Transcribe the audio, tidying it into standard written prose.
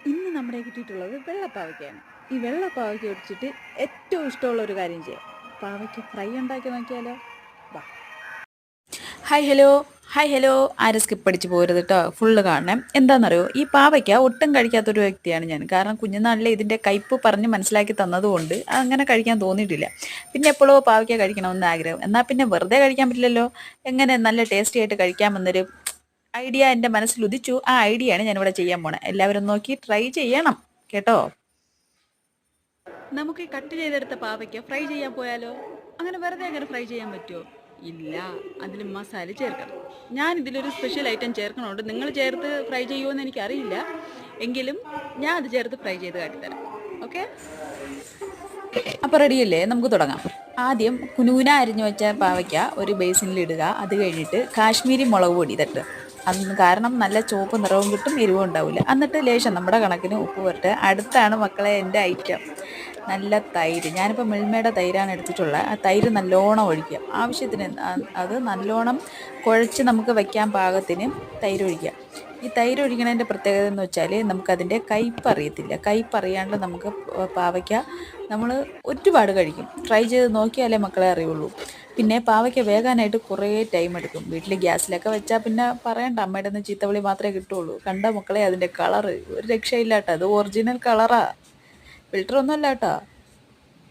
ഇന്ന് നമ്മുടെ കിട്ടിയിട്ടുള്ളത് വെള്ളപ്പാവയ്ക്കാണ്. ഈ വെള്ളപ്പാവയ്ക്ക വെച്ചിട്ട് ഏറ്റവും ഇഷ്ടമുള്ള ഒരു കാര്യം ചെയ്യാം. പാവയ്ക്ക ഫ്രൈ ഉണ്ടാക്കി നോക്കിയാലോ? വാ. Hi hello, hi hello. ആരും സ്കിപ്പ് അടിച്ച് പോരുത് കേട്ടോ, ഫുള്ള് കാണണം. എന്താണെന്നറിയോ, ഈ പാവയ്ക്ക ഒട്ടും കഴിക്കാത്തൊരു വ്യക്തിയാണ് ഞാൻ. കാരണം കുഞ്ഞുനാളിലെ ഇതിൻ്റെ കയ്പ്പ് പറഞ്ഞ് മനസ്സിലാക്കി തന്നതുകൊണ്ട് അങ്ങനെ കഴിക്കാൻ തോന്നിയിട്ടില്ല. പിന്നെ എപ്പോഴോ പാവയ്ക്ക കഴിക്കണമെന്ന് ആഗ്രഹം. എന്നാൽ പിന്നെ വെറുതെ കഴിക്കാൻ പറ്റില്ലല്ലോ, എങ്ങനെ നല്ല ടേസ്റ്റി ആയിട്ട് കഴിക്കാമെന്നൊരു ഐഡിയ എൻ്റെ മനസ്സിൽ ഉദിച്ചു. ആ ഐഡിയയാണ് ഞാനിവിടെ ചെയ്യാൻ പോണേ. എല്ലാവരും നോക്കി ട്രൈ ചെയ്യണം കേട്ടോ. നമുക്ക് ഈ കട്ട് ചെയ്തെടുത്ത പാവയ്ക്ക ഫ്രൈ ചെയ്യാൻ പോയാലോ? അങ്ങനെ വെറുതെ അങ്ങനെ ഫ്രൈ ചെയ്യാൻ പറ്റുമോ? ഇല്ല, അതിൽ മസാല ചേർക്കണം. ഞാൻ ഇതിലൊരു സ്പെഷ്യൽ ഐറ്റം ചേർക്കണോണ്ട് നിങ്ങൾ ചേർത്ത് ഫ്രൈ ചെയ്യുമോയെന്ന് എനിക്കറിയില്ല. എങ്കിലും ഞാൻ അത് ചേർത്ത് ഫ്രൈ ചെയ്ത് കാട്ടിത്തരാം. ഓക്കെ, അപ്പോൾ റെഡിയല്ലേ? നമുക്ക് തുടങ്ങാം. ആദ്യം കുനൂന അരിഞ്ഞു വെച്ച പാവയ്ക്ക ഒരു ബേസിനിലിടുക. അത് കഴിഞ്ഞിട്ട് കാശ്മീരി മുളക് പൊടി തട്ടുക. അന്ന് കാരണം നല്ല ചുവപ്പ് നിറവും കിട്ടും, എരിവും ഉണ്ടാവില്ല. എന്നിട്ട് ലേശം നമ്മുടെ കണക്കിന് ഉപ്പ് പുരട്ടുക. അടുത്താണ് മക്കളെ എൻ്റെ ഐറ്റം, നല്ല തൈര്. ഞാനിപ്പോൾ മിൽമയുടെ തൈരാണ് എടുത്തിട്ടുള്ളത്. ആ തൈര് നല്ലോണം ഒഴിക്കുക, ആവശ്യത്തിന്. അത് നല്ലോണം കുഴച്ച് നമുക്ക് വയ്ക്കാൻ പാകത്തിന് തൈര് ഒഴിക്കുക. ഈ തൈര് ഒഴിക്കണതിൻ്റെ പ്രത്യേകത എന്ന് വെച്ചാൽ നമുക്കതിൻ്റെ കയ്പ്പ് അറിയത്തില്ല. കയ്പ്പ് അറിയാണ്ട് നമുക്ക് പാവയ്ക്ക നമ്മൾ ഒരുപാട് കഴിക്കും. ട്രൈ ചെയ്ത് നോക്കിയാലേ മക്കളെ അറിയുള്ളൂ. പിന്നെ പാവയ്ക്ക വേകാനായിട്ട് കുറേ ടൈം എടുക്കും. വീട്ടിൽ ഗ്യാസിലൊക്കെ വെച്ചാൽ പിന്നെ പറയണ്ട, അമ്മയുടെ നിന്ന് ചീത്തവിളി മാത്രമേ കിട്ടുള്ളൂ. കണ്ട മക്കളെ, അതിൻ്റെ കളറ് ഒരു രക്ഷയില്ല കേട്ടോ. അത് ഒറിജിനൽ കളറാ, ഫിൽറ്റർ ഒന്നും അല്ല കേട്ടോ.